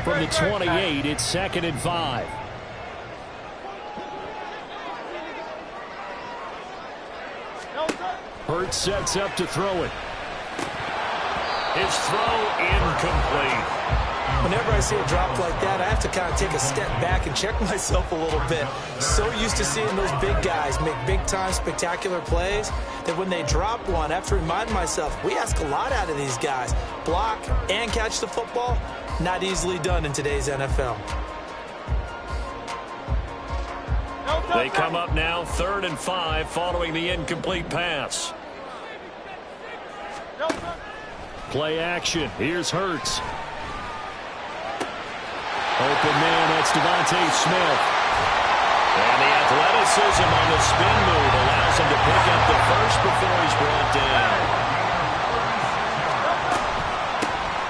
From the 28, it's 2nd and 5. Hurts sets up to throw it. His throw incomplete. Whenever I see a drop like that, I have to kind of take a step back and check myself a little bit. So used to seeing those big guys make big-time spectacular plays that when they drop one, I have to remind myself, we ask a lot out of these guys. Block and catch the football, not easily done in today's NFL. They come up now 3rd and 5 following the incomplete pass. Play action. Here's Hurts. Open man, that's Devontae Smith. And the athleticism on the spin move allows him to pick up the first before he's brought down.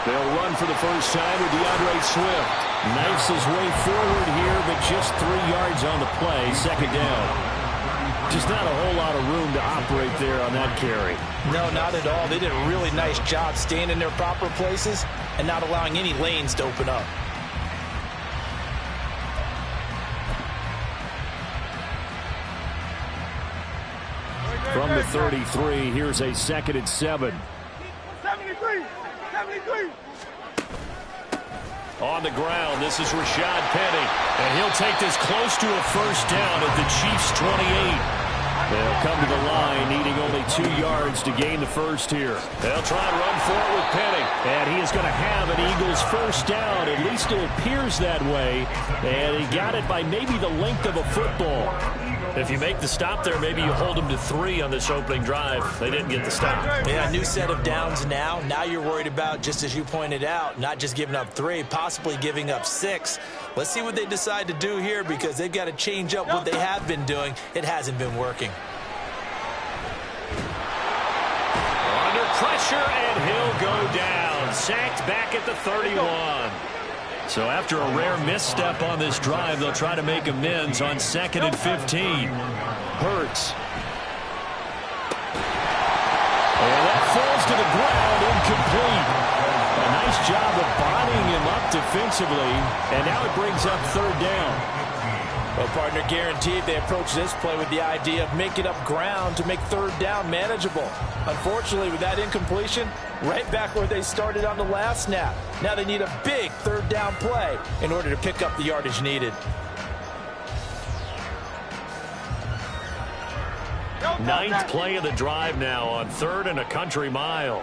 They'll run for the first time with DeAndre Swift. Knifes his way forward here, but just 3 yards on the play, 2nd down. Just not a whole lot of room to operate there on that carry. No, not at all. They did a really nice job staying in their proper places and not allowing any lanes to open up. From the 33, here's a 2nd and 7. 73. On the ground, this is Rashad Penny. And he'll take this close to a first down at the Chiefs' 28. They'll come to the line, needing only 2 yards to gain the first here. They'll try and run for it with Penny. And he is going to have an Eagles first down. At least it appears that way. And he got it by maybe the length of a football. If you make the stop there, maybe you hold them to 3 on this opening drive. They didn't get the stop. Yeah, new set of downs now. Now you're worried about, just as you pointed out, not just giving up 3, possibly giving up 6. Let's see what they decide to do here because they've got to change up what they have been doing. It hasn't been working. Under pressure, and he'll go down. Sacked back at the 31. So after a rare misstep on this drive, they'll try to make amends on 2nd and 15. Hurts. And that falls to the ground, incomplete. A nice job of bodying him up defensively, and now it brings up 3rd down. Well, partner, guaranteed they approach this play with the idea of making up ground to make 3rd down manageable. Unfortunately, with that incompletion, right back where they started on the last snap. Now they need a big 3rd down play in order to pick up the yardage needed. 9th play of the drive now on 3rd and a country mile.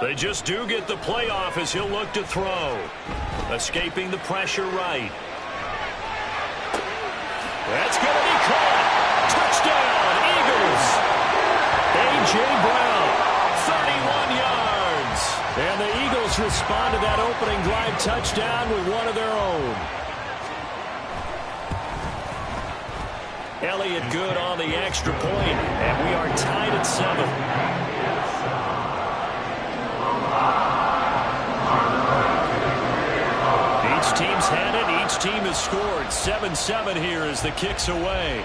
They just do get the playoff as he'll look to throw. Escaping the pressure right. That's going to be caught. Touchdown, Eagles. A.J. Brown, 31 yards. And the Eagles respond to that opening drive touchdown with one of their own. Elliott good on the extra point, and we are tied at 7. Each team's had it. Each team has scored. 7-7 here as the kick's away.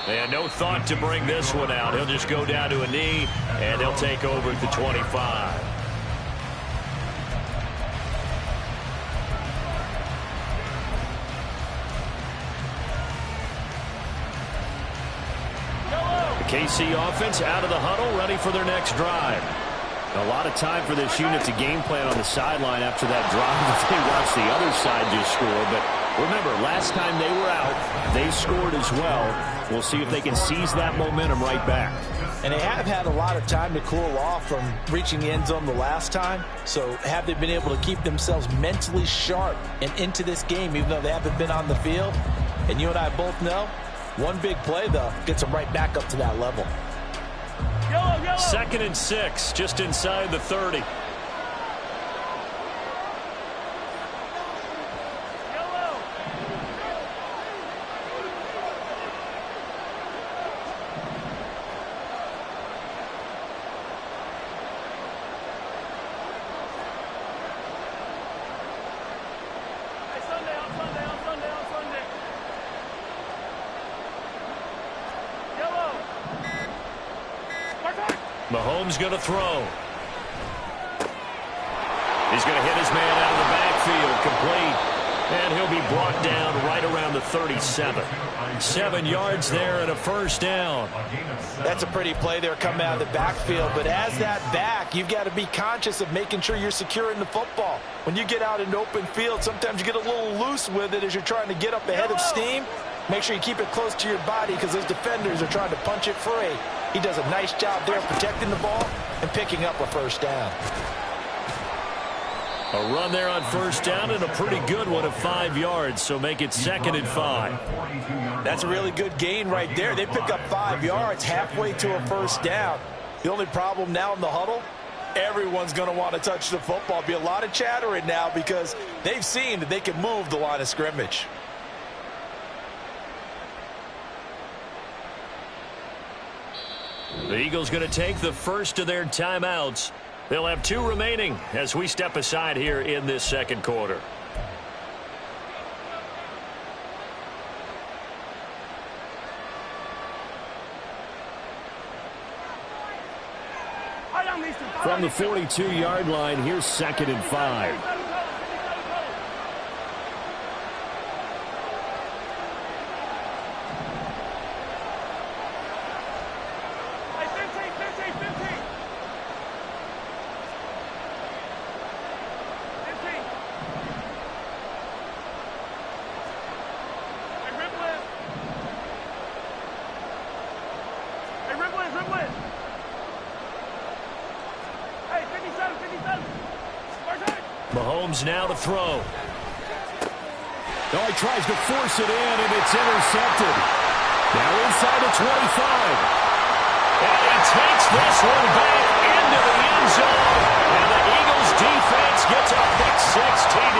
And no thought to bring this one out. He'll just go down to a knee, and he'll take over at the 25. The KC offense out of the huddle, ready for their next drive. A lot of time for this unit to game plan on the sideline after that drive. They watched the other side just score. But remember, last time they were out, they scored as well. We'll see if they can seize that momentum right back. And they have had a lot of time to cool off from reaching the end zone the last time. So have they been able to keep themselves mentally sharp and into this game, even though they haven't been on the field? And you and I both know, one big play, though, gets them right back up to that level. 2nd and 6, just inside the 30. Mahomes going to throw. He's going to hit his man out of the backfield, complete. And he'll be brought down right around the 37. 7 yards there and a first down. That's a pretty play there coming out of the backfield. But as that back, you've got to be conscious of making sure you're securing the football. When you get out in open field, sometimes you get a little loose with it as you're trying to get up ahead of steam. Make sure you keep it close to your body because those defenders are trying to punch it free. He does a nice job there protecting the ball and picking up a first down. A run there on first down and a pretty good one of 5 yards, so make it 2nd and 5. That's a really good gain right there. They pick up 5 yards halfway to a first down. The only problem now in the huddle, everyone's going to want to touch the football. Be a lot of chattering now because they've seen that they can move the line of scrimmage. The Eagles going to take the first of their timeouts. They'll have 2 remaining as we step aside here in this second quarter. From the 42-yard line, here's 2nd and 5. Mahomes now to throw. Oh, he tries to force it in, and it's intercepted. Now inside the 25. And he takes this one back into the end zone. And the Eagles defense gets a pick-6 TD.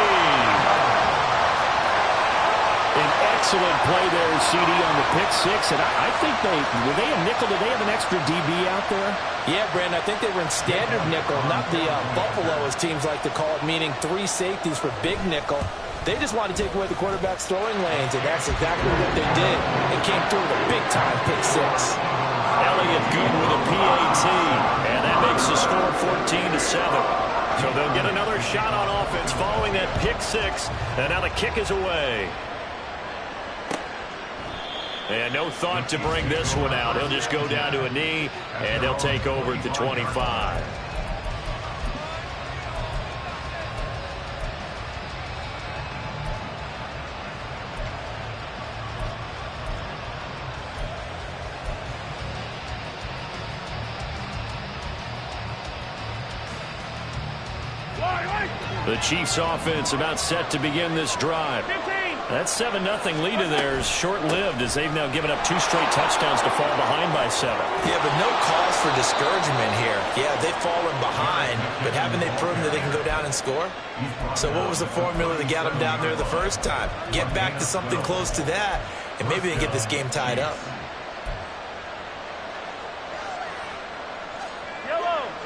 An excellent play there, CD, on the pick-6. And I think were they a nickel? Did they have an extra DB out there? Yeah, Brandon, I think they were in standard nickel, not the Buffalo, as teams like to call it, meaning 3 safeties for big nickel. They just wanted to take away the quarterback's throwing lanes, and that's exactly what they did. It came through with a big-time pick-6. Elliott good with a PAT, and that makes the score 14-7. So they'll get another shot on offense following that pick-6, and now the kick is away. And no thought to bring this one out. He'll just go down to a knee, and he'll take over at the 25. The Chiefs offense about set to begin this drive. That 7-0 lead of theirs short-lived as they've now given up 2 straight touchdowns to fall behind by 7. Yeah, but no cause for discouragement here. Yeah, they've fallen behind, but haven't they proven that they can go down and score? So what was the formula that got them down there the first time? Get back to something close to that, and maybe they get this game tied up.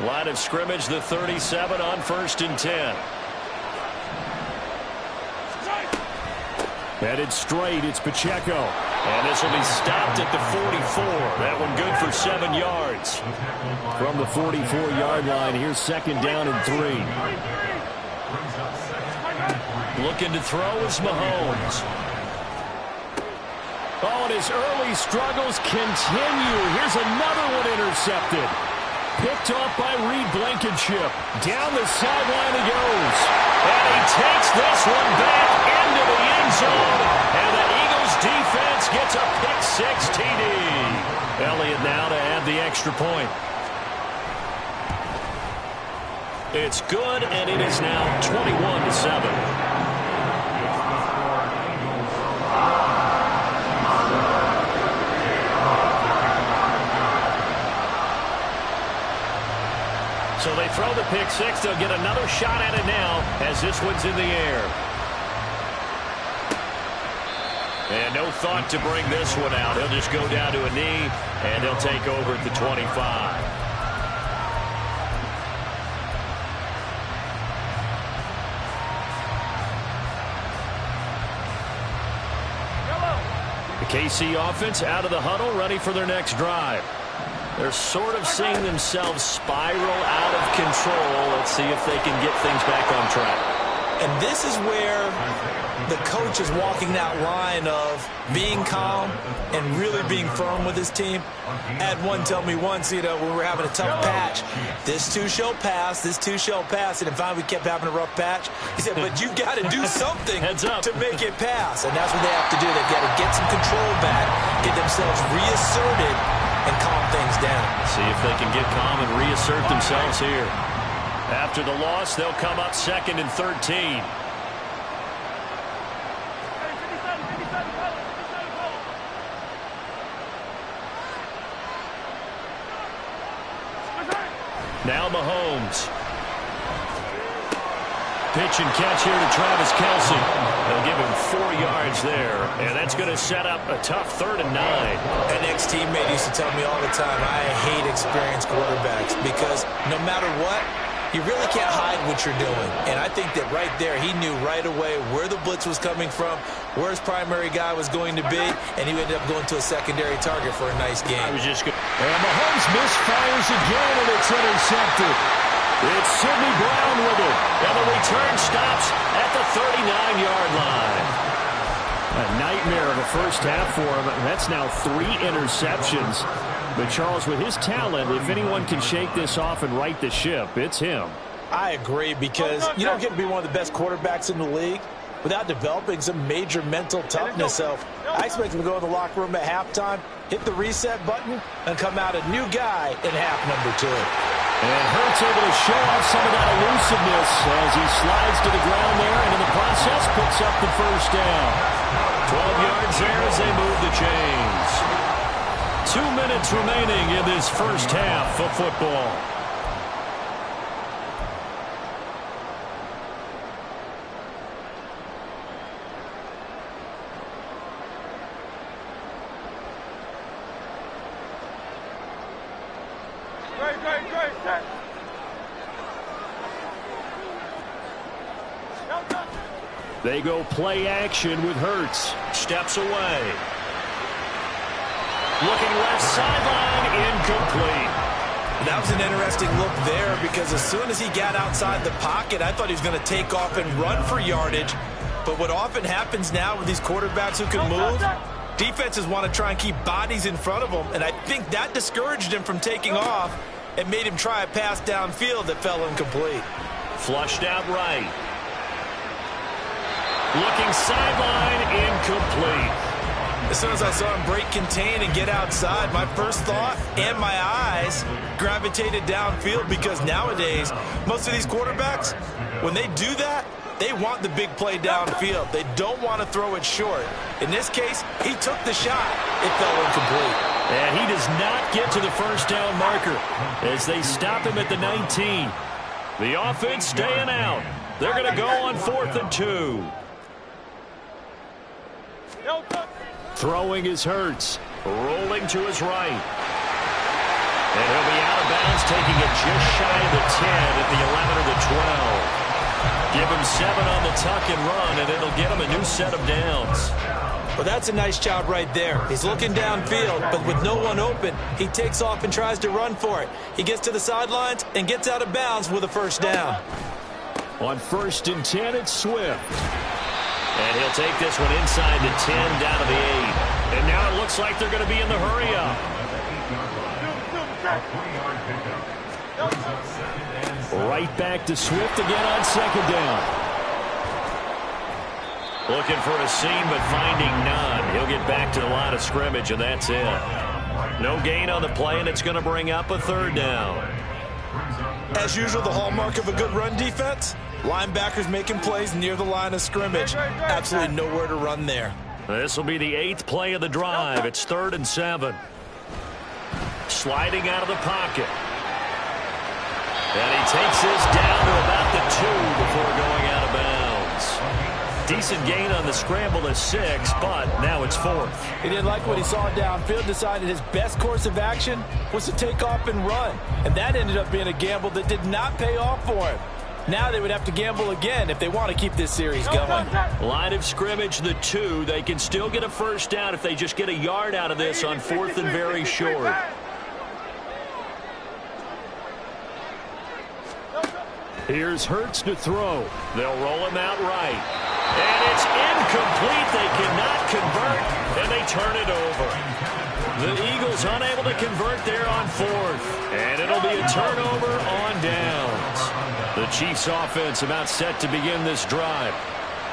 Line of scrimmage, the 37 on 1st and 10. Headed straight, it's Pacheco. And this will be stopped at the 44. That one good for 7 yards. From the 44-yard line, here's 2nd down and 3. Looking to throw is Mahomes. Oh, and his early struggles continue. Here's another one intercepted. Picked off by Reed Blankenship. Down the sideline he goes. And he takes this one back into the end zone. And the Eagles defense gets a pick-6 TD. Elliott now to add the extra point. It's good, and it is now 21-7. So they throw the pick-6. They'll get another shot at it now as this one's in the air. And no thought to bring this one out. He'll just go down to a knee, and he'll take over at the 25. The KC offense out of the huddle, ready for their next drive. They're sort of seeing themselves spiral out of control. Let's see if they can get things back on track. And this is where the coach is walking that line of being calm and really being firm with his team. I had one tell me once, when we were having a tough patch, this too shall pass, this too shall pass. And finally we kept having a rough patch. He said, but you've got to do something to make it pass. And that's what they have to do. They've got to get some control back, get themselves reasserted, and calm things down. See if they can get calm and reassert themselves here. After the loss, they'll come up 2nd and 13. Now Mahomes. Pitch and catch here to Travis Kelce. They'll give him 4 yards there, and that's going to set up a tough 3rd and 9. An ex-teammate used to tell me all the time, I hate experienced quarterbacks because no matter what, you really can't hide what you're doing. And I think that right there, he knew right away where the blitz was coming from, where his primary guy was going to be, and he ended up going to a secondary target for a nice game. And Mahomes misfires again, and it's intercepted. It's Sidney Brown with it, and the return stops at the 39-yard line. A nightmare of a first half for him. That's now 3 interceptions. But, Charles, with his talent, if anyone can shake this off and right the ship, it's him. I agree, because you don't get to be one of the best quarterbacks in the league without developing some major mental toughness. So I expect him to go in the locker room at halftime, hit the reset button, and come out a new guy in half number 2. And Hurts able to show off some of that elusiveness as he slides to the ground there, and in the process picks up the first down. 12 yards there as they move the chains. 2 minutes remaining in this first half of football. Great. They go play action with Hurts. Steps away. Looking left sideline, incomplete. That was an interesting look there because as soon as he got outside the pocket, I thought he was going to take off and run for yardage. But what often happens now with these quarterbacks who can move, defenses want to try and keep bodies in front of them, and I think that discouraged him from taking off and made him try a pass downfield that fell incomplete. Flushed out right. Looking sideline, incomplete. As soon as I saw him break contain and get outside, my first thought and my eyes gravitated downfield because nowadays, most of these quarterbacks, when they do that, they want the big play downfield. They don't want to throw it short. In this case, he took the shot. It fell incomplete. And he does not get to the first down marker as they stop him at the 19. The offense staying out. They're going to go on 4th and 2. Throwing is Hurts. Rolling to his right. And he'll be out of bounds, taking it just shy of the 10 at the 11 or the 12. Give him 7 on the tuck and run, and it'll get him a new set of downs. Well, that's a nice job right there. He's looking downfield, but with no one open, he takes off and tries to run for it. He gets to the sidelines and gets out of bounds with a first down. On 1st and 10, it's Swift. And he'll take this one inside the 10, down to the 8. And now it looks like they're going to be in the hurry-up. Right back to Swift again on 2nd down. Looking for a seam, but finding none. He'll get back to the line of scrimmage, and that's it. No gain on the play, and it's going to bring up a 3rd down. As usual, the hallmark of a good run defense, linebackers making plays near the line of scrimmage. Absolutely nowhere to run there. This will be the 8th play of the drive. It's 3rd and 7. Sliding out of the pocket. And he takes this down to about the 2 before going out of bounds. Decent gain on the scramble is 6, but now it's 4th. He didn't like what he saw downfield, decided his best course of action was to take off and run. And that ended up being a gamble that did not pay off for him. Now they would have to gamble again if they want to keep this series going. Line of scrimmage, the 2. They can still get a first down if they just get a yard out of this on 4th and very short. Here's Hurts to throw. They'll roll him out right. And it's incomplete. They cannot convert, and they turn it over. The Eagles unable to convert there on fourth. And it'll be a turnover on downs. The Chiefs offense about set to begin this drive.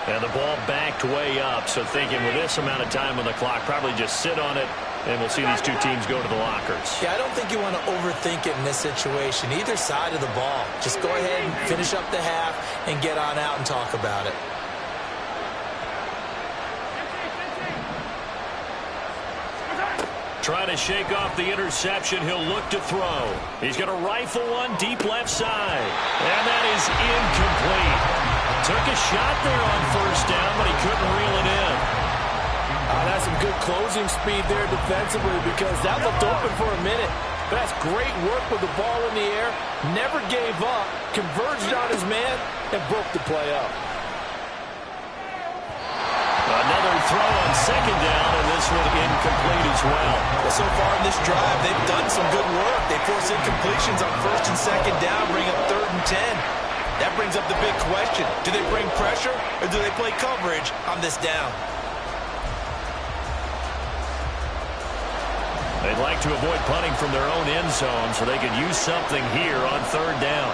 And the ball backed way up. So thinking with this amount of time on the clock, probably just sit on it. And we'll see these two teams go to the lockers. Yeah, I don't think you want to overthink it in this situation. Either side of the ball. Just go ahead and finish up the half and get on out and talk about it. Trying to shake off the interception. He'll look to throw. He's going to rifle one deep left side. And that is incomplete. Took a shot there on first down, but he couldn't reel it in. That's some good closing speed there defensively because that looked open for a minute. But that's great work with the ball in the air. Never gave up. Converged on his man and broke the play up. Another throw on second down, and this one incomplete as well. Well, so far in this drive, they've done some good work. They force incompletions on first and second down, bring up 3rd and 10. That brings up the big question. Do they bring pressure or do they play coverage on this down? They'd like to avoid punting from their own end zone so they could use something here on 3rd down.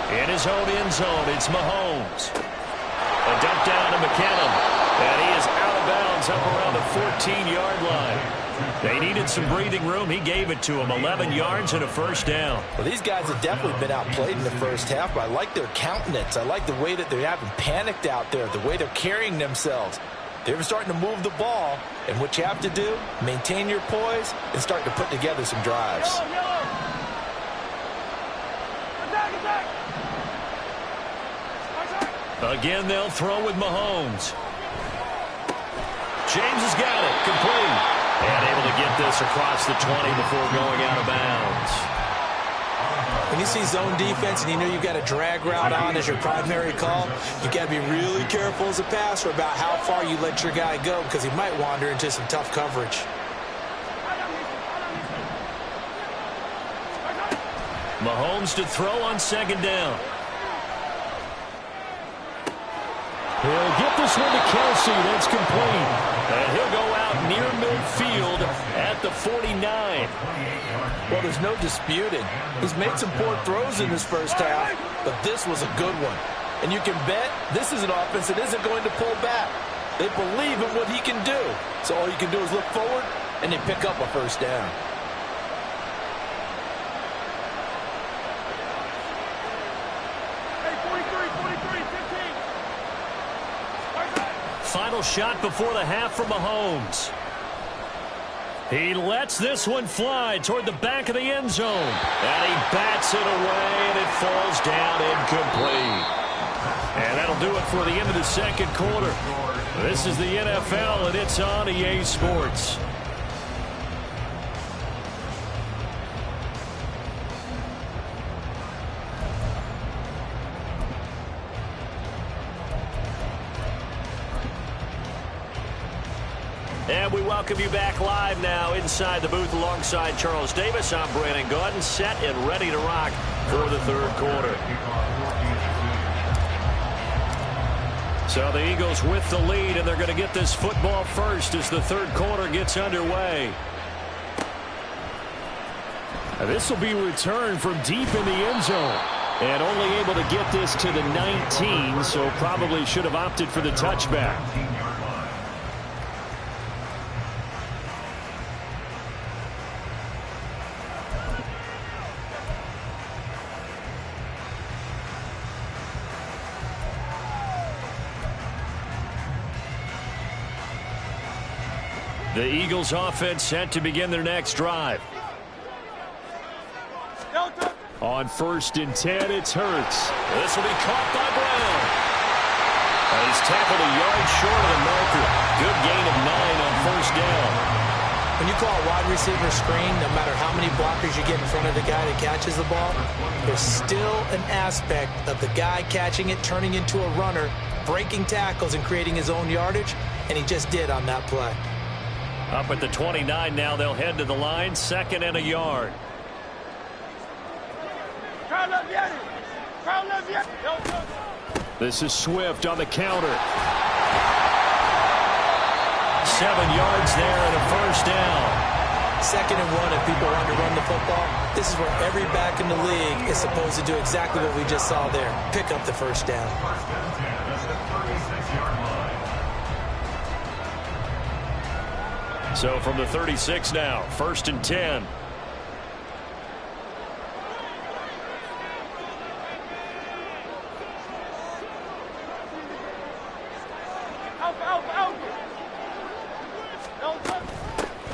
In his own end zone, it's Mahomes. A dump down to McKinnon. And he is out of bounds up around the 14-yard line. They needed some breathing room. He gave it to them. 11 yards and a first down. Well, these guys have definitely been outplayed in the first half, but I like their countenance. I like the way that they haven't panicked out there, the way they're carrying themselves. They're starting to move the ball, and what you have to do, maintain your poise and start to put together some drives. Again, they'll throw with Mahomes. James has got it. Complete. And able to get this across the 20 before going out of bounds. When you see zone defense and you know you've got a drag route on as your primary call, you got to be really careful as a passer about how far you let your guy go because he might wander into some tough coverage. Mahomes to throw on second down. He'll get this one to Kelsey. That's complete. And he'll go out near midfield at the 49. Well, there's no disputing. He's made some poor throws in this first half, but this was a good one. And you can bet this is an offense that isn't going to pull back. They believe in what he can do. So all you can do is look forward, and they pick up a first down. Final shot before the half for Mahomes. He lets this one fly toward the back of the end zone. And he bats it away, and it falls down incomplete. And that'll do it for the end of the second quarter. This is the NFL, and it's on EA Sports. And we welcome you back live now inside the booth alongside Charles Davis. I'm Brandon Gaudin, set and ready to rock for the third quarter. So the Eagles with the lead, and they're going to get this football first as the third quarter gets underway. This will be returned from deep in the end zone. And only able to get this to the 19, so probably should have opted for the touchback. The Eagles offense set to begin their next drive. On 1st and 10, it's Hurts. This will be caught by Brown. And he's tackled a yard short of the marker. Good gain of 9 on first down. When you call a wide receiver screen, no matter how many blockers you get in front of the guy that catches the ball, there's still an aspect of the guy catching it, turning into a runner, breaking tackles and creating his own yardage, and he just did on that play. Up at the 29 now, they'll head to the line, 2nd and a yard. This is Swift on the counter. 7 yards there and a first down. 2nd and 1 if people want to run the football. This is where every back in the league is supposed to do exactly what we just saw there. Pick up the first down. So from the 36 now, 1st and 10.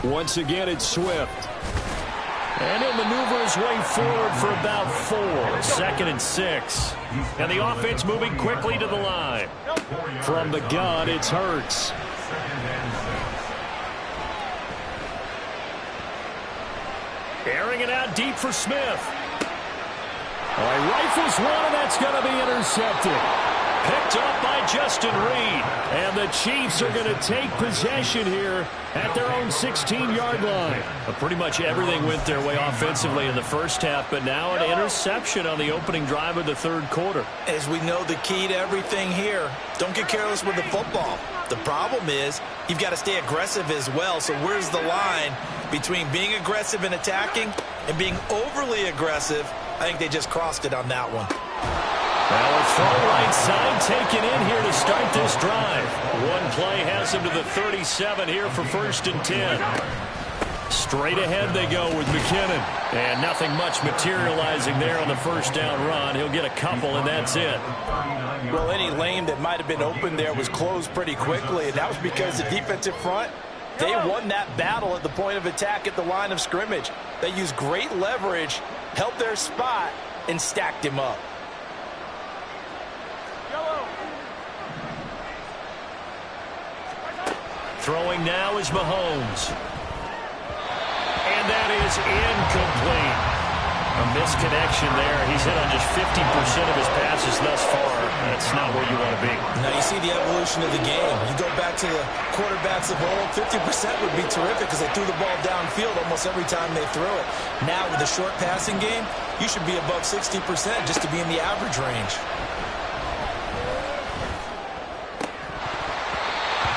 Once again, it's Swift. And he'll maneuver his way forward for about 4. 2nd and 6. And the offense moving quickly to the line. From the gun, it's Hurts. Airing it out deep for Smith. All right, rifles one, and that's going to be intercepted. Picked up by Justin Reed. And the Chiefs are going to take possession here at their own 16-yard line. But pretty much everything went their way offensively in the first half, but now an interception on the opening drive of the 3rd quarter. As we know, the key to everything here, don't get careless with the football. The problem is you've got to stay aggressive as well. So where's the line between being aggressive and attacking and being overly aggressive? I think they just crossed it on that one. Well, a throw right side taken in here to start this drive. One play has him to the 37 here for 1st and 10. Straight ahead they go with McKinnon. And nothing much materializing there on the first down run. He'll get a couple, and that's it. Well, any lane that might have been open there was closed pretty quickly, and that was because the defensive front, they won that battle at the point of attack at the line of scrimmage. They used great leverage, held their spot, and stacked him up. Throwing now is Mahomes. And that is incomplete. A misconnection there. He's hit on just 50% of his passes thus far. That's not where you want to be. Now you see the evolution of the game. You go back to the quarterbacks of old, 50% would be terrific because they threw the ball downfield almost every time they threw it. Now with the short passing game, you should be above 60% just to be in the average range.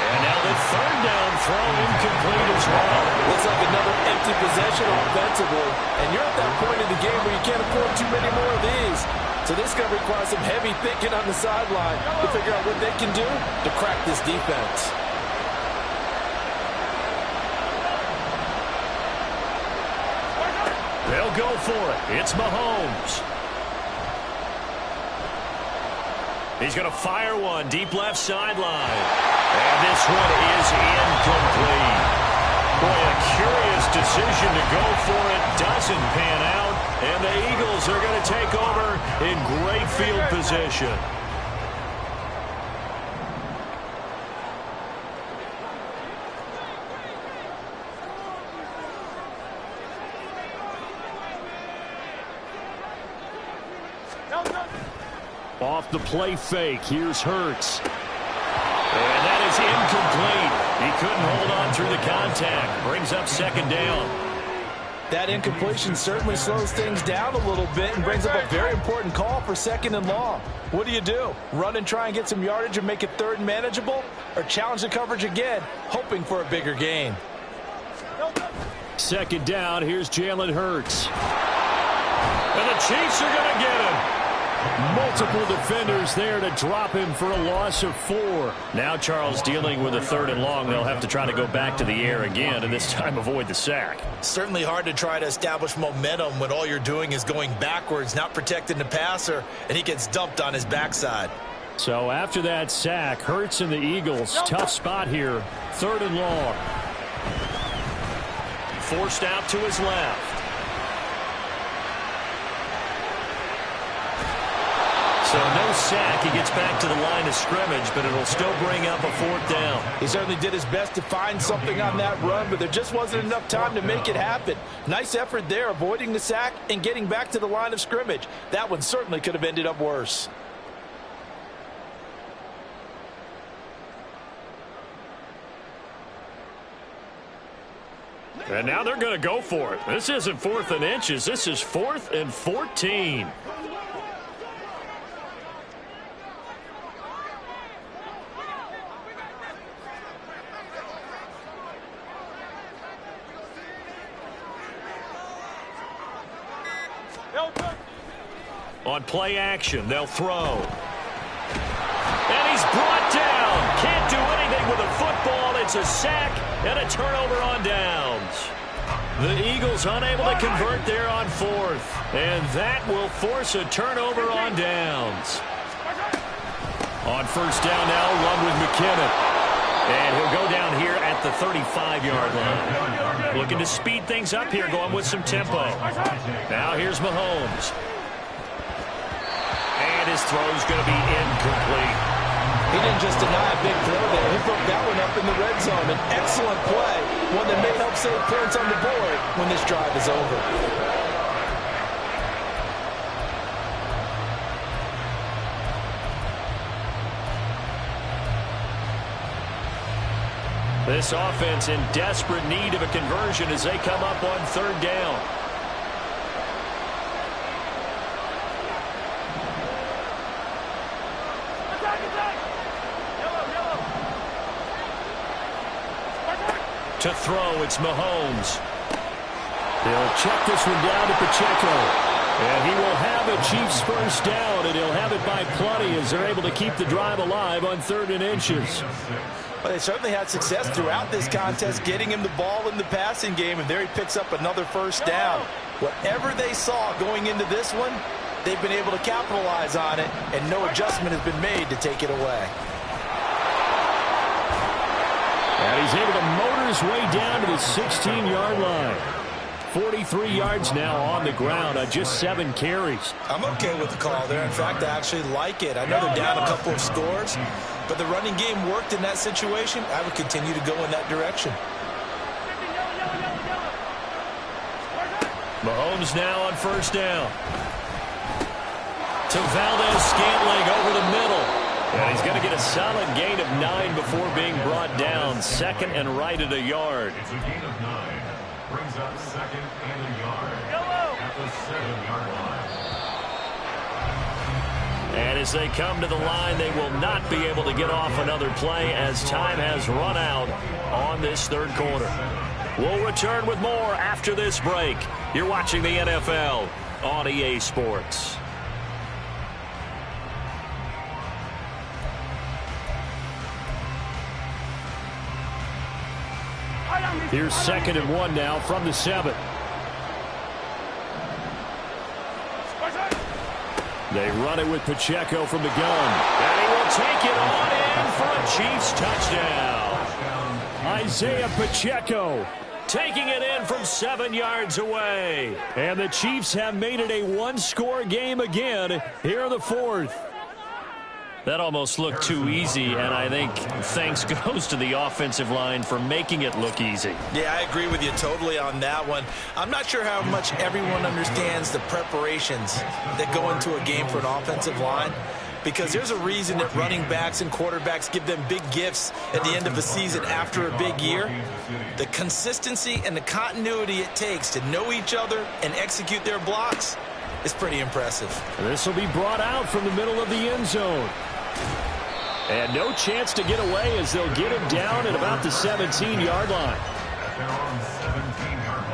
And now the 3rd down throw incomplete as well. Looks like another empty possession offensively. And you're at that point in the game where you can't afford too many more of these. So this is going to require some heavy thinking on the sideline to figure out what they can do to crack this defense. They'll go for it. It's Mahomes. He's going to fire one deep left sideline. And this one is incomplete. Boy, a curious decision to go for it. Doesn't pan out. And the Eagles are going to take over in great field position. Off the play fake, here's Hurts. And that is incomplete. He couldn't hold on through the contact. Brings up 2nd down. That incompletion certainly slows things down a little bit and brings up a very important call for 2nd and long. What do? Run and try and get some yardage and make it 3rd and manageable? Or challenge the coverage again, hoping for a bigger gain? 2nd down, here's Jalen Hurts. And the Chiefs are going to get him. Multiple defenders there to drop him for a loss of 4. Now Charles dealing with a 3rd and long. They'll have to try to go back to the air again, and this time avoid the sack. Certainly hard to try to establish momentum when all you're doing is going backwards, not protecting the passer, and he gets dumped on his backside. So after that sack, Hurts and the Eagles, tough spot here. 3rd and long. Forced out to his left. So no sack. He gets back to the line of scrimmage, but it'll still bring up a 4th down. He certainly did his best to find something on that run, but there just wasn't enough time to make it happen. Nice effort there, avoiding the sack and getting back to the line of scrimmage. That one certainly could have ended up worse. And now they're going to go for it. This isn't 4th and inches. This is 4th and 14. On play action, they'll throw. And he's brought down. Can't do anything with a football. It's a sack and a turnover on downs. The Eagles unable to convert there on 4th. And that will force a turnover on downs. On 1st down now, run with McKinnon. And he'll go down here at the 35-yard line. Looking to speed things up here, going with some tempo. Now here's Mahomes. And his throw's going to be incomplete. He didn't just deny a big throw there. He broke that one up in the red zone. An excellent play, one that may help save points on the board when this drive is over. This offense in desperate need of a conversion as they come up on 3rd down. To throw, it's Mahomes. He'll check this one down to Pacheco. And he will have a Chiefs 1st down, and he'll have it by plenty as they're able to keep the drive alive on 3rd and inches. Well, they certainly had success throughout this contest, getting him the ball in the passing game, and there he picks up another 1st down. Whatever they saw going into this one, they've been able to capitalize on it, and no adjustment has been made to take it away. And he's able to motor his way down to the 16-yard line. 43 yards now on the ground on just 7 carries. I'm okay with the call there. In fact, I actually like it. I know they're down a couple of scores, but the running game worked in that situation. I would continue to go in that direction. Mahomes now on 1st down. To Valdez-Scantling over the middle. And he's going to get a solid gain of 9 before being brought down. 2nd and right at a yard. It's a gain of 9. Brings up 2nd and a yard at the 7-yard line. And as they come to the line, they will not be able to get off another play as time has run out on this 3rd quarter. We'll return with more after this break. You're watching the NFL on EA Sports. Here's 2nd and 1 now from the 7. They run it with Pacheco from the gun. And he will take it on in for a Chiefs touchdown. Isaiah Pacheco taking it in from 7 yards away. And the Chiefs have made it a 1-score game again here in the 4th. That almost looked too easy, and I think thanks goes to the offensive line for making it look easy. Yeah, I agree with you totally on that one. I'm not sure how much everyone understands the preparations that go into a game for an offensive line, because there's a reason that running backs and quarterbacks give them big gifts at the end of a season after a big year. The consistency and the continuity it takes to know each other and execute their blocks is pretty impressive. This will be brought out from the middle of the end zone. And no chance to get away as they'll get him down at about the 17-yard line. At their own 17-yard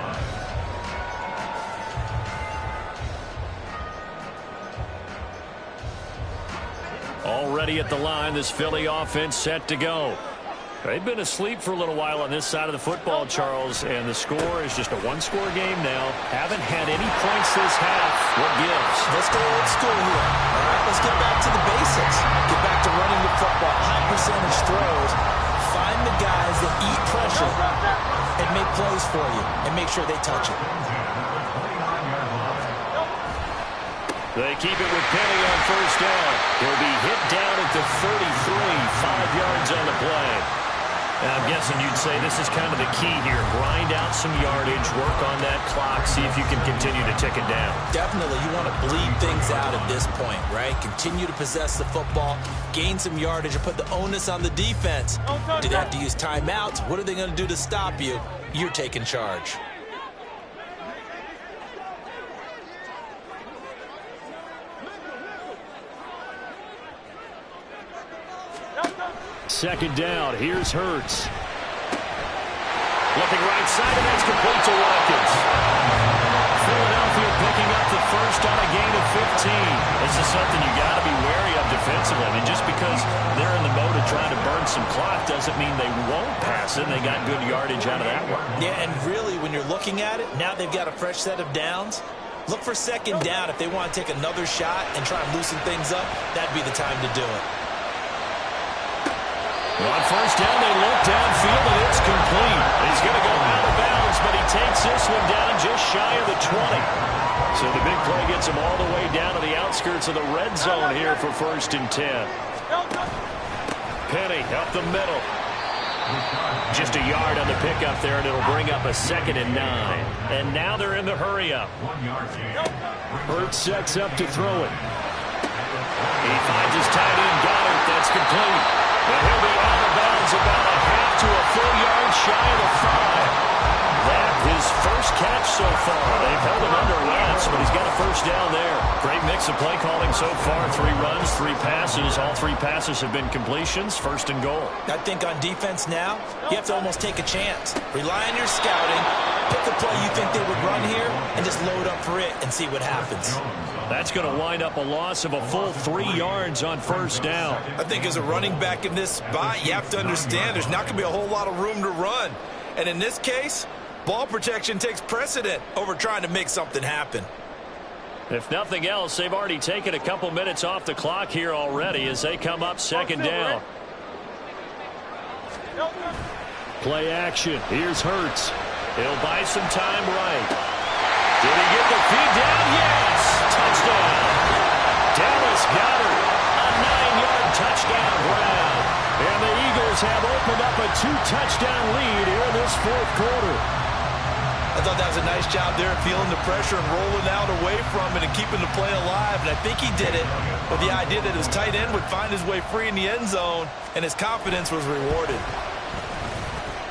line. Already at the line, this Philly offense set to go. They've been asleep for a little while on this side of the football, Charles, and the score is just a 1-score game now. Haven't had any points this half. What gives? Let's go old school here. All right, let's get back to the basics. Get back to running the football, high percentage throws. Find the guys that eat pressure and make plays for you and make sure they touch it. They keep it with Penny on 1st down. He'll be hit down at the 33, 5 yards on the play. Now, I'm guessing you'd say this is kind of the key here. Grind out some yardage, work on that clock, see if you can continue to tick it down. Definitely. You want to bleed things out at this point, right? Continue to possess the football, gain some yardage, and put the onus on the defense. Do they have to use timeouts? What are they going to do to stop you? you're taking charge. Second down. Here's Hurts. Looking right side, and that's complete to Watkins. Philadelphia picking up the first on a gain of 15. This is something you got to be wary of defensively. I mean, just because they're in the mode of trying to burn some clock doesn't mean they won't pass it. They got good yardage out of that one. Yeah, and really, when you're looking at it, now they've got a fresh set of downs. Look for second down. If they want to take another shot and try and loosen things up, that'd be the time to do it. On first down, they look downfield, and it's complete. He's going to go out of bounds, but he takes this one down just shy of the 20. So the big play gets him all the way down to the outskirts of the red zone here for 1st and 10. Penny up the middle. Just a yard on the pickup there, and it'll bring up a 2nd and 9. And now they're in the hurry-up. Hurts sets up to throw it. He finds his tight end, Goddard. That's complete. And he'll be out of bounds about a half to a full yard shy of the 5. That his first catch so far. They've held him under wraps, but he's got a first down there. Great mix of play calling so far. 3 runs, 3 passes. All 3 passes have been completions. 1st and goal. I think on defense now, you have to almost take a chance. Rely on your scouting. Pick the play you think they would run here and just load up for it and see what happens. That's going to wind up a loss of a full 3 yards on 1st down. I think as a running back in this spot, you have to understand there's not going to be a whole lot of room to run. And in this case, ball protection takes precedent over trying to make something happen. If nothing else, they've already taken a couple minutes off the clock here already as they come up 2nd down. Play action. Here's Hurts. He'll buy some time right. Did he get the feed down? Yes! Touchdown. Dallas Goddard, a 9-yard touchdown grab. And the Eagles have opened up a 2-touchdown lead here in this 4th quarter. I thought that was a nice job there, feeling the pressure and rolling out away from it and keeping the play alive. And I think he did it with the idea that his tight end would find his way free in the end zone, and his confidence was rewarded.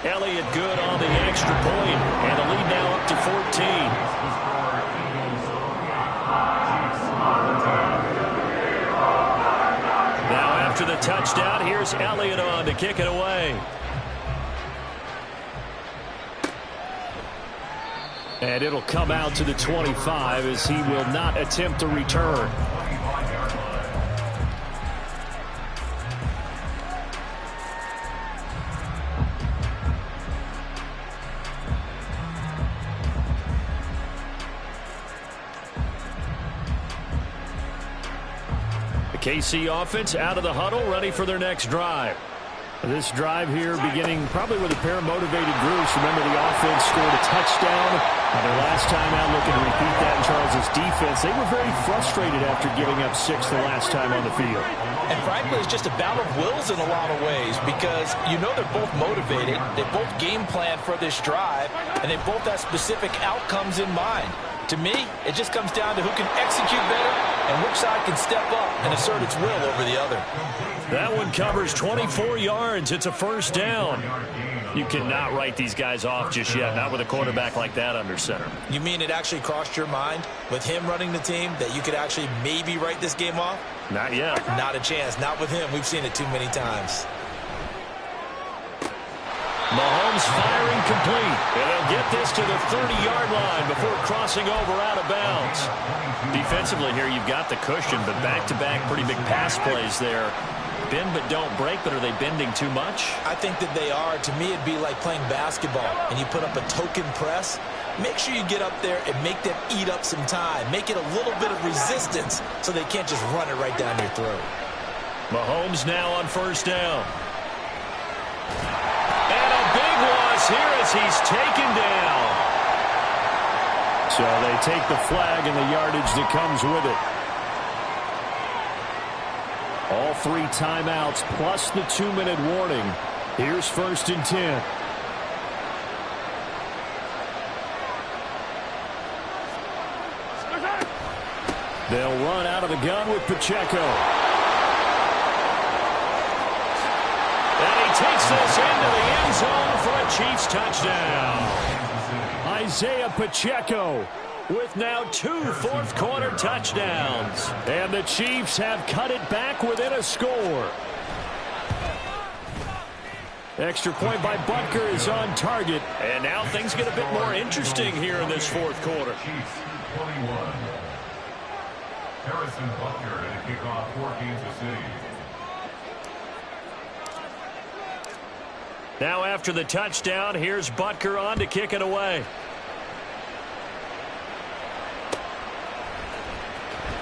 Elliott good on the extra point, and the lead now up to 14. Now after the touchdown, here's Elliott on to kick it away. And it'll come out to the 25 as he will not attempt to return. KC offense out of the huddle, ready for their next drive. This drive here beginning probably with a pair of motivated groups. Remember, the offense scored a touchdown. Their last time out, looking to repeat that in Charles' defense. They were very frustrated after giving up 6 the last time on the field. And frankly, it's just a battle of wills in a lot of ways because you know they're both motivated. They both game plan for this drive, and they both have specific outcomes in mind. To me, it just comes down to who can execute better and which side can step up and assert its will over the other. That one covers 24 yards. It's a 1st down. You cannot write these guys off just yet, not with a quarterback like that under center. You mean it actually crossed your mind with him running the team that you could actually maybe write this game off? Not yet. Not a chance. Not with him. We've seen it too many times. Mahomes firing complete. And they'll get this to the 30-yard line before crossing over out of bounds. Defensively here, you've got the cushion, but back-to-back pretty big pass plays there. Bend but don't break, but are they bending too much? I think that they are. To me, it'd be like playing basketball, and you put up a token press. Make sure you get up there and make them eat up some time. Make it a little bit of resistance so they can't just run it right down your throat. Mahomes now on 1st down. And a big loss here as he's taken down. So they take the flag and the yardage that comes with it. All 3 timeouts plus the 2-minute warning. Here's 1st and 10. They'll run out of the gun with Pacheco. And he takes this into the end zone for a Chiefs touchdown. Isaiah Pacheco with now 2 fourth-quarter touchdowns. And the Chiefs have cut it back within a score. Extra point by Butker is on target. And now things get a bit more interesting here in this fourth quarter. Chiefs 21. Harrison Butker to kick off for Kansas City. Now after the touchdown, here's Butker on to kick it away.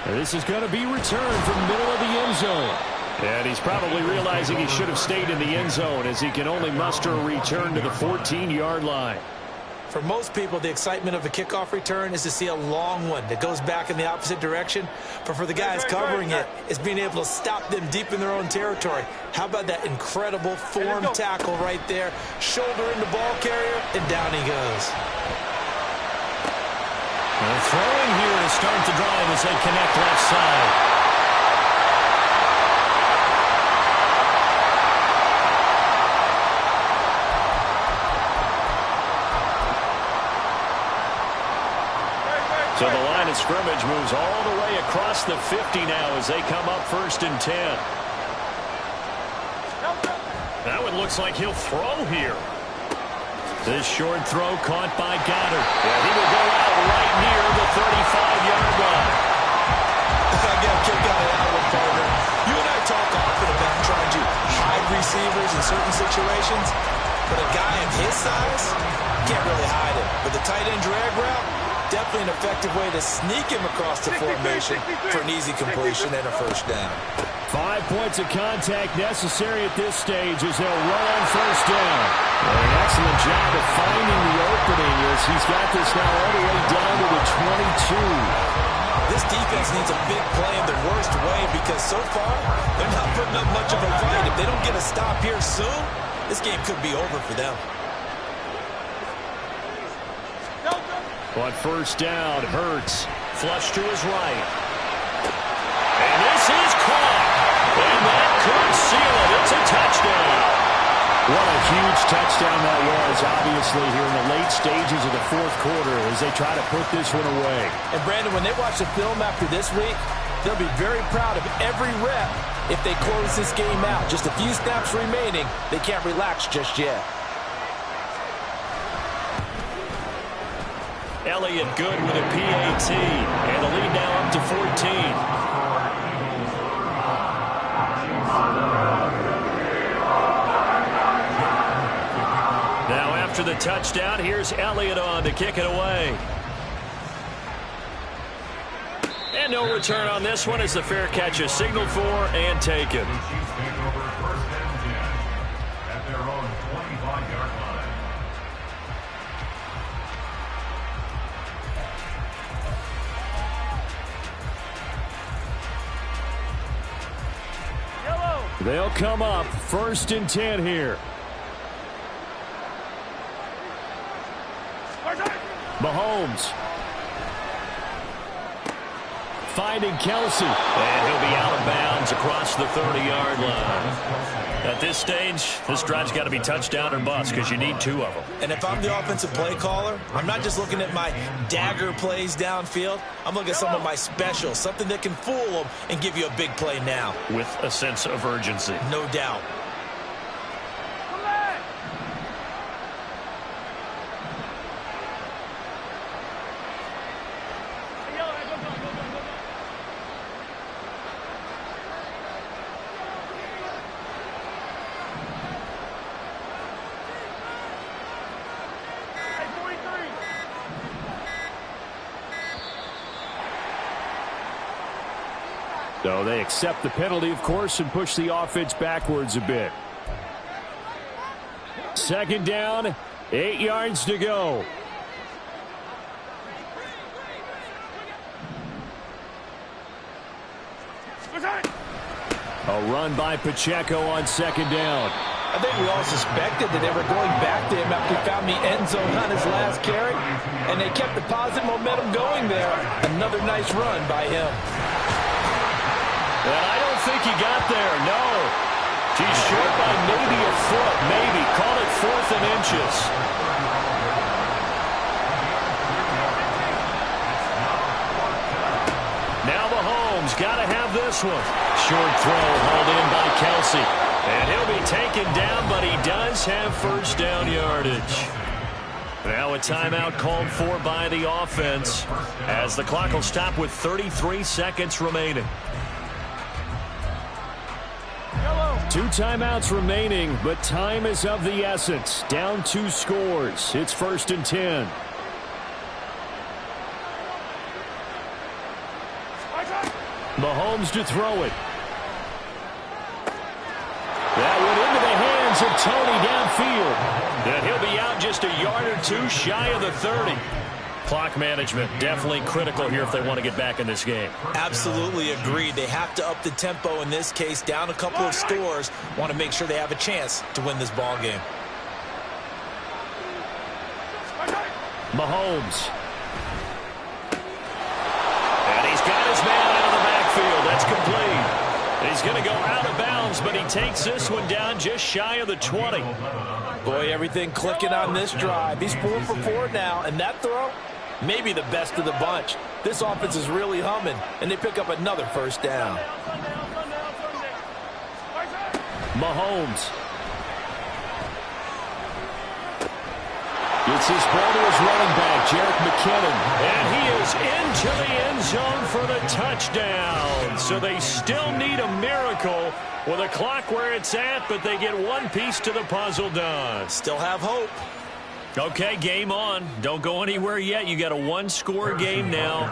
This is going to be returned from the middle of the end zone. And he's probably realizing he should have stayed in the end zone as he can only muster a return to the 14-yard line. For most people, the excitement of a kickoff return is to see a long one that goes back in the opposite direction. But for the guys covering it, it's being able to stop them deep in their own territory. How about that incredible form tackle right there? Shoulder in the ball carrier, and down he goes. They're throwing here to start the drive as they connect left side. So the line of scrimmage moves all the way across the 50 now as they come up 1st and 10. That one looks like he'll throw here. This short throw caught by Goddard. Yeah, he will go out right near the 35-yard line. I got a kick out of that one, partner. You and I talk often about trying to hide receivers in certain situations, but a guy of his size can't really hide it. But the tight end drag route, definitely an effective way to sneak him across the formation for an easy completion and a first down. 5 points of contact necessary at this stage as they'll run on first down. An excellent job of finding the opening as he's got this now all the way down to the 22. This defense needs a big play in the worst way because so far they're not putting up much of a fight. If they don't get a stop here soon, this game could be over for them. On first down, Hurts flush to his right. And this is caught. And that could seal it. It's a touchdown. What a huge touchdown that was, obviously, here in the late stages of the fourth quarter as they try to put this one away. And, Brandon, when they watch the film after this week, they'll be very proud of every rep if they close this game out. Just a few snaps remaining. They can't relax just yet. Elliott good with a PAT. And the lead now up to 14. Now after the touchdown, here's Elliott on to kick it away. And no return on this one as the fair catch is signaled for and taken. They'll come up 1st and 10 here. Mahomes finding Kelsey, and he'll be out of bounds across the 30-yard line. At this stage, this drive's got to be touchdown or bust because you need 2 of them. And if I'm the offensive play caller, I'm not just looking at my dagger plays downfield. I'm looking at some of my specials, something that can fool them and give you a big play now. With a sense of urgency. No doubt. So they accept the penalty, of course, and push the offense backwards a bit. 2nd down, 8 yards to go. A run by Pacheco on 2nd down. I think we all suspected that they were going back to him after he found the end zone on his last carry, and they kept the positive momentum going there. Another nice run by him. And I don't think he got there, no. He's short by maybe a foot, maybe. Call it 4th and inches. Now Mahomes got to have this one. Short throw hauled in by Kelsey. And he'll be taken down, but he does have first down yardage. Now a timeout called for by the offense as the clock will stop with 33 seconds remaining. 2 timeouts remaining, but time is of the essence. Down 2 scores. It's 1st and 10. Mahomes to throw it. That went into the hands of Tony downfield. And he'll be out just a yard or 2 shy of the 30. Clock management definitely critical here if they want to get back in this game. Absolutely agreed. They have to up the tempo in this case, down a couple of scores. Want to make sure they have a chance to win this ball game. Mahomes. And he's got his man out of the backfield. That's complete. He's going to go out of bounds, but he takes this one down just shy of the 20. Boy, everything clicking on this drive. He's 4 for 4 now, and that throw, maybe the best of the bunch. This offense is really humming, and they pick up another first down. Mahomes. Gets his ball to his running back, Jerick McKinnon. And he is into the end zone for the touchdown. So they still need a miracle with a clock where it's at, but they get one piece to the puzzle done. Still have hope. Okay, game on. Don't go anywhere yet. You got a 1-score game now.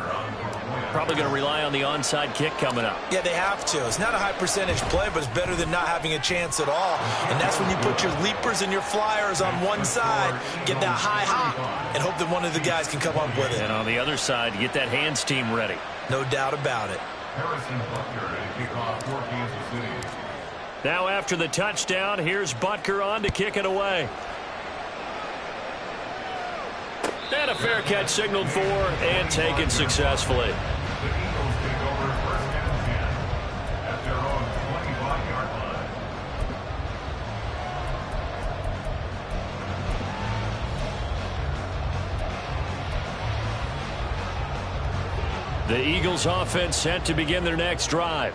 Probably going to rely on the onside kick coming up. Yeah, they have to. It's not a high percentage play, but it's better than not having a chance at all. And that's when you put your leapers and your flyers on one side, get that high hop, and hope that one of the guys can come up with it. And on the other side, get that hands team ready. No doubt about it. Harrison Butker to kick off for Kansas City. Now after the touchdown, here's Butker on to kick it away. And a fair catch signaled for and taken successfully. The Eagles take over 1st and 10 at their own 25-yard line. The Eagles offense set to begin their next drive.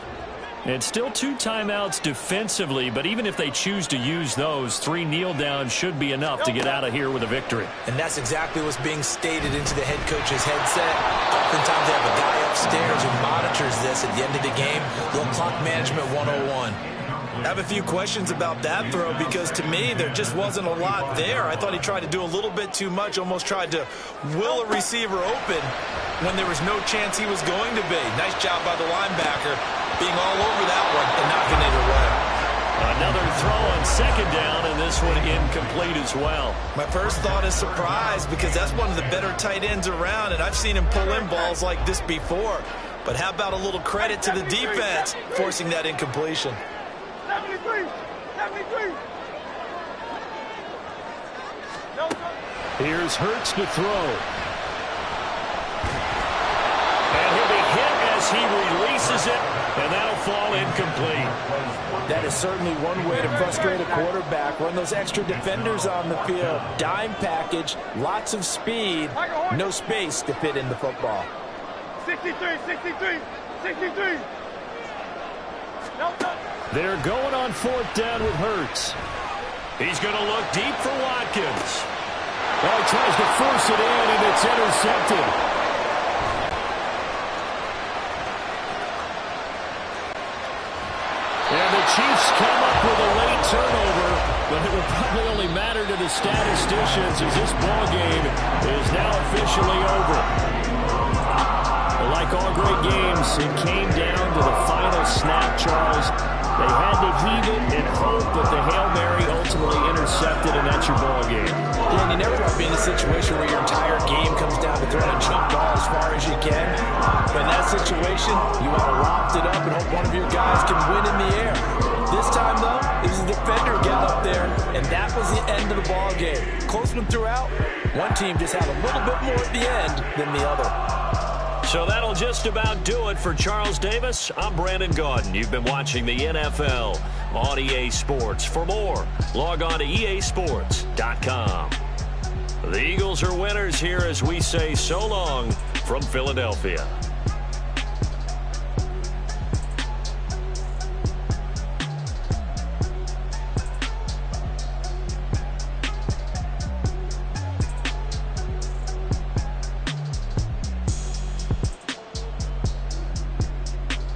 It's still 2 timeouts defensively, but even if they choose to use those, 3 kneel downs should be enough to get out of here with a victory. And that's exactly what's being stated into the head coach's headset. Oftentimes they have a guy upstairs who monitors this at the end of the game. Little clock management 101. I have a few questions about that throw because to me there just wasn't a lot there. I thought he tried to do a little bit too much, almost tried to will a receiver open when there was no chance he was going to be. Nice job by the linebacker being all over that one and knocking it away. Another throw on 2nd down, and this one incomplete as well. My first thought is surprise because that's one of the better tight ends around, and I've seen him pull in balls like this before. But how about a little credit to the defense forcing that incompletion? 73! Here's Hurts to throw. And he'll be hit as he releases it, and that'll fall incomplete. That is certainly one way to frustrate a quarterback. Run those extra defenders on the field. Dime package, lots of speed, no space to fit in the football. 63! They're going on 4th down with Hurts. He's going to look deep for Watkins. Well, he tries to force it in, and it's intercepted. And the Chiefs come up with a late turnover, but it will probably only matter to the statisticians as this ball game is now officially over. Like all great games, it came down to the final snap, Charles. They had to heave it and hope that the Hail Mary ultimately intercepted, and that's your ball game. Yeah, and you never want to be in a situation where your entire game comes down to throwing a jump ball as far as you can. But in that situation, you want to loft it up and hope one of your guys can win in the air. This time, though, it was a defender got up there, and that was the end of the ball game. Close one throughout. One team just had a little bit more at the end than the other. So that'll just about do it for Charles Davis. I'm Brandon Gaudin. You've been watching the NFL on EA Sports. For more, log on to easports.com. The Eagles are winners here as we say so long from Philadelphia.